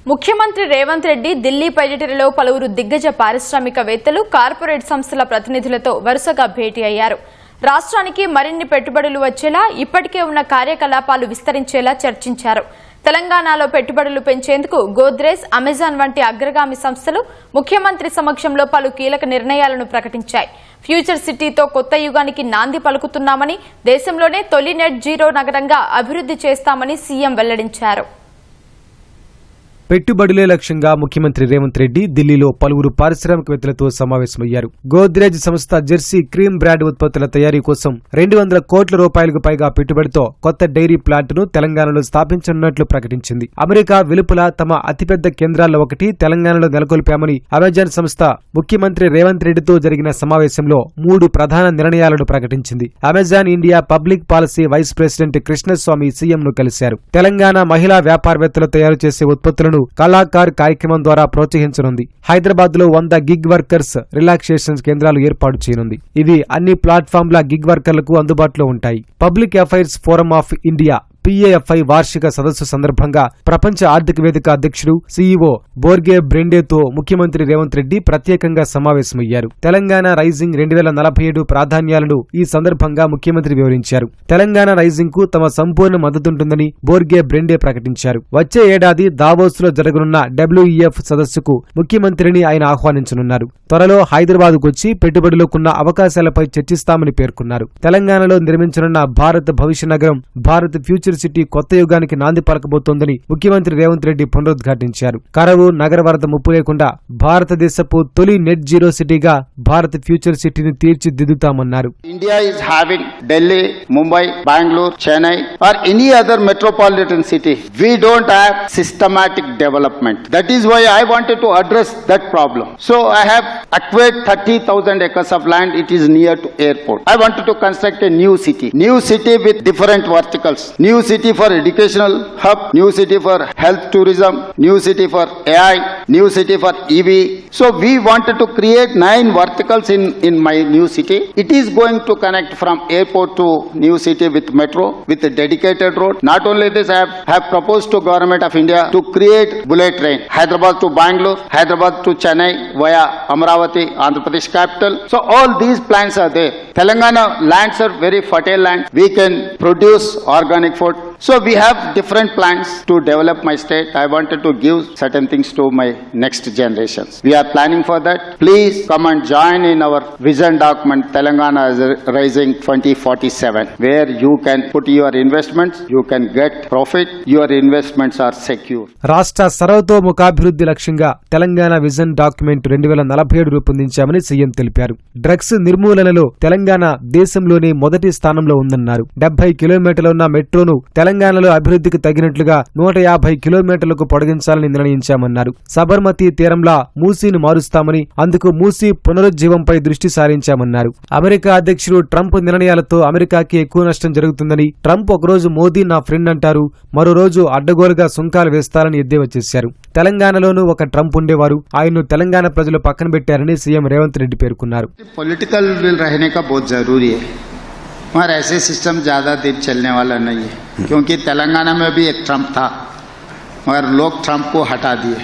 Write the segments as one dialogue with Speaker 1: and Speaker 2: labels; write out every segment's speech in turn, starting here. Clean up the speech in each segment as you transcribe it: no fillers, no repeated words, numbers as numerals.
Speaker 1: ముఖ్యమంత్రి రేవంత్ రెడ్డి ఢిల్లీ పర్యటనలో పలువురు దిగ్గజ పారిశ్రామికవేత్తలు కార్పొరేట్ సంస్థల ప్రతినిధులతో వరుసగా భేటీ అయ్యారు. రాష్ట్రానికి మరిన్ని పెట్టుబడులు వచ్చేలా ఇప్పటికే ఉన్న కార్యకలాపాలు విస్తరించేలా చర్చించారు. తెలంగాణలో పెట్టుబడులు పెంచేందుకు గోద్రేజ్, అమెజాన్ వంటి అగ్రగామి సంస్థలు ముఖ్యమంత్రి సమక్షంలో పలు కీలక నిర్ణయాలను ప్రకటించాయి. ఫ్యూచర్ సిటీతో కొత్త యుగానికి నాంది పలుకుతున్నామని, దేశంలోనే తొలి నెట్ జీరో నగరంగా అభివృద్ధి చేస్తామని సీఎం వెల్లడించారు.
Speaker 2: పెట్టుబడులే లక్ష్యంగా ముఖ్యమంత్రి రేవంత్ రెడ్డి ఢిల్లీలో పలువురు పారిశ్రామికవేత్తలతో సమావేశమయ్యారు. గోద్రేజ్ సంస్థ జెర్సీ క్రీమ్ బ్రాండ్ ఉత్పత్తుల తయారీ కోసం 200 కోట్ల రూపాయలకు పైగా పెట్టుబడితో కొత్త డైరీ ప్లాంట్ను తెలంగాణలో స్థాపించనున్నట్లు ప్రకటించింది. అమెరికా వెలుపల తమ అతిపెద్ద కేంద్రాల్లో ఒకటి తెలంగాణలో నెలకొల్పామని అమెజాన్ సంస్థ ముఖ్యమంత్రి రేవంత్ రెడ్డితో జరిగిన సమావేశంలో 3 ప్రధాన నిర్ణయాలను ప్రకటించింది. Amazon India public policy vice president Krishnaswamy సీఎంను కలిశారు. తెలంగాణ మహిళా వ్యాపారవేత్తలు తయారు చేసే ఉత్పత్తులను కళాకార్ కార్యక్రమం ద్వారా ప్రోత్సహించనుంది. హైదరాబాద్ లో 100 గిగ్ వర్కర్స్ రిలాక్సేషన్ కేంద్రాలు ఏర్పాటు చేయనుంది. ఇవి అన్ని ప్లాట్ఫామ్ల గిగ్ వర్కర్లకు అందుబాటులో ఉంటాయి. Public affairs forum of India PAFI వార్షిక సదస్సు సందర్భంగా ప్రపంచ ఆర్థిక వేదిక అధ్యక్షుడు CEO బోర్గే బ్రెండేతో ముఖ్యమంత్రి రేవంత్ రెడ్డి ప్రత్యేకంగా సమావేశమయ్యారు. తెలంగాణ రైజింగ్ 2047 ప్రాధాన్యాలను ఈ సందర్భంగా ముఖ్యమంత్రి వివరించారు. తెలంగాణ రైజింగ్ కు తమ సంపూర్ణ మద్దతుంటుందని బోర్గే బ్రెండే ప్రకటించారు. వచ్చే ఏడాది దావోస్ లో జరగనున్న WEF సదస్సుకు ముఖ్యమంత్రిని ఆయన ఆహ్వానించనున్నారు. త్వరలో హైదరాబాద్ వచ్చి పెట్టుబడులకున్న అవకాశాలపై చర్చిస్తామని పేర్కొన్నారు. తెలంగాణలో నిర్మించనున్న భారత్ భవిష్య నగరం, భారత్ ఫ్యూచర్ సిటీ కొత్త యుగానికి నాంది పలకబోతోందని ముఖ్యమంత్రి రేవంత్ రెడ్డి పునరుద్ఘాటించారు. కరవు, నగర వరద ముప్పు లేకుండా భారతదేశపు తొలి నెట్ జీరో సిటీగా భారత్ ఫ్యూచర్ సిటీని తీర్చిదిద్దుతామన్నారు.
Speaker 3: India is having Delhi, Mumbai, Bengaluru, Chennai or any other metropolitan city. We don't have systematic development. That is why I wanted to address that problem. So I have acquired 30,000 acres of land. It is near to airport. I wanted to construct a new city with different verticals. New city for educational hub, new city for health tourism, new city for AI, new city for EV. So we wanted to create 9 verticals in my new city. It is going to connect from airport to new city with metro, with a dedicated road. Not only this, I have proposed to Government of India to create bullet train, Hyderabad to Bangalore, Hyderabad to Chennai via Amravati, Andhra Pradesh capital. So all these plans are there. Telangana lands are very fertile land. We can produce organic food. So we have different plans to develop my state. I wanted to give certain things to my next generations. We are planning for that. Please come and join in our vision document, Telangana Rising 2047, where you can put your investments, you can get profit, your investments are secure.
Speaker 2: రాష్ట్ర సర్వతోముఖాభివృద్ధి లక్ష్యంగా Telangana vision document 2047 రూపొందించామని CM తెలిపారు. Drugs నిర్మూలనలో Telangana దేశంలోనే మొదటి స్థానంలో ఉందన్నారు. 70 కిలోమీటర్ల ఉన్న మెట్రోను తెలంగాణలో అభివృద్ధికి తగినట్లుగా 150 కిలోమీటర్లకు పొడిగించాలని నిర్ణయించామన్నారు. సబర్మతి తీరంలా మూసీని మారుస్తామని, అందుకు మూసీ పునరుజ్జీవంపై దృష్టి సారించామన్నారు. అమెరికా అధ్యక్షుడు ట్రంప్ నిర్ణయాలతో అమెరికాకి ఎక్కువ నష్టం జరుగుతుందని, ట్రంప్ ఒకరోజు మోదీ నా ఫ్రెండ్ అంటారు, మరో రోజు అడ్డగోలుగా సుంకాలు వేస్తారని ఎద్దేవా చేశారు. తెలంగాణలోనూ ఒక ట్రంప్ ఉండేవారు, ఆయన్ను తెలంగాణ ప్రజలు పక్కన పెట్టారని సీఎం రేవంత్ రెడ్డి పేర్కొన్నారు.
Speaker 3: పొలిటికల్ విల్ रहने का बहुत जरूरी है, मगर ऐसे सिस्टम ज़्यादा दिन चलने वाला नहीं है, क्योंकि तेलंगाना में भी एक ट्रम्प था मगर लोग ट्रम्प को हटा दिए.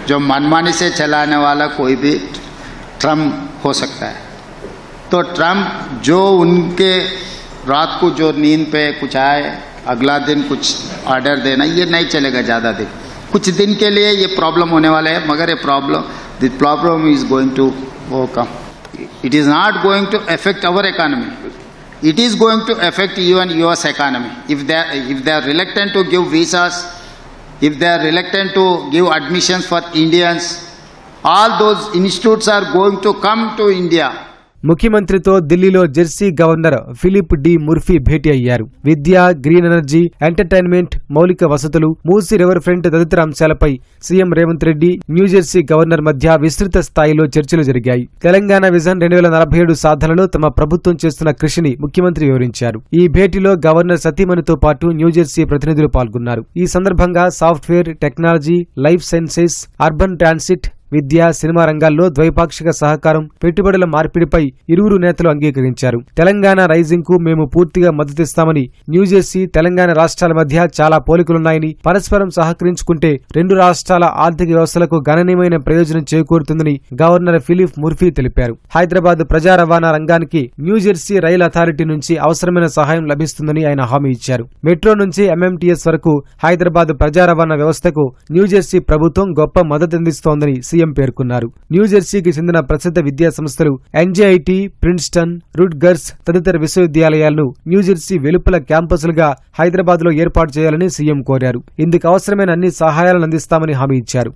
Speaker 3: जो मनमानी से चलाने वाला कोई भी ट्रम्प हो सकता है. तो ट्रम्प जो उनके रात को जो नींद पे कुछ आए, अगला दिन कुछ ऑर्डर देना, ये नहीं चलेगा ज़्यादा दिन. कुछ दिन के लिए ये प्रॉब्लम होने वाला है, मगर ये problem is going to overcome. It is not going to affect our economy. It is going to affect even US economy. If they are reluctant to give visas, if they are reluctant to give admissions for Indians, all those institutes are going to come to India.
Speaker 2: ముఖ్యమంత్రితో ఢిల్లీలో Jersey governor Philip D Murphy భేటీ అయ్యారు. విద్య, green energy, entertainment, మౌలిక వసతులు, Musi river front తదితర అంశాలపై CM Revanth Reddy, New Jersey governor మధ్య విస్తృత స్థాయిలో చర్చలు జరిగాయి. తెలంగాణ విజన్ 2047 సాధనలో తమ ప్రభుత్వం చేస్తున్న కృషిని ముఖ్యమంత్రి వివరించారు. ఈ భేటీలో గవర్నర్ సతీమణితో పాటు న్యూజెర్సీ ప్రతినిధులు పాల్గొన్నారు. ఈ సందర్భంగా software, technology, life sciences, urban transit, విద్య, సినిమా రంగాల్లో ద్వైపాక్షిక సహకారం, పెట్టుబడుల మార్పిడిపై ఇరువురు నేతలు అంగీకరించారు. తెలంగాణ రైజింగ్ కు మేము పూర్తిగా మద్దతిస్తామని, న్యూజెర్సీ, తెలంగాణ రాష్ట్రాల మధ్య చాలా పోలికలున్నాయని, పరస్పరం సహకరించుకుంటే రెండు రాష్ట్రాల ఆర్థిక వ్యవస్థలకు గణనీయమైన ప్రయోజనం చేకూరుతుందని గవర్నర్ ఫిలిప్ ముర్ఫీ తెలిపారు. హైదరాబాద్ ప్రజా రవాణా రంగానికి న్యూజెర్సీ రైల్ అథారిటీ నుంచి అవసరమైన సహాయం లభిస్తుందని ఆయన హామీ ఇచ్చారు. మెట్రో నుంచి ఎంఎంటీఎస్ వరకు హైదరాబాద్ ప్రజా రవాణా వ్యవస్థకు న్యూజెర్సీ ప్రభుత్వం గొప్ప మద్దతందిస్తోందని సీఎం పేర్కొన్నారు. న్యూజెర్సీకి చెందిన ప్రసిద్ధ విద్యా సంస్థలు ఎన్జేఐటీ, ప్రిన్స్టన్, రుట్గర్స్ తదితర విశ్వవిద్యాలయాలను న్యూజెర్సీ వెలుపల క్యాంపస్లుగా హైదరాబాద్లో ఏర్పాటు చేయాలని సీఎం కోరారు. ఇందుకు అవసరమైన అన్ని సహాయాలను అందిస్తామని హామీ ఇచ్చారు.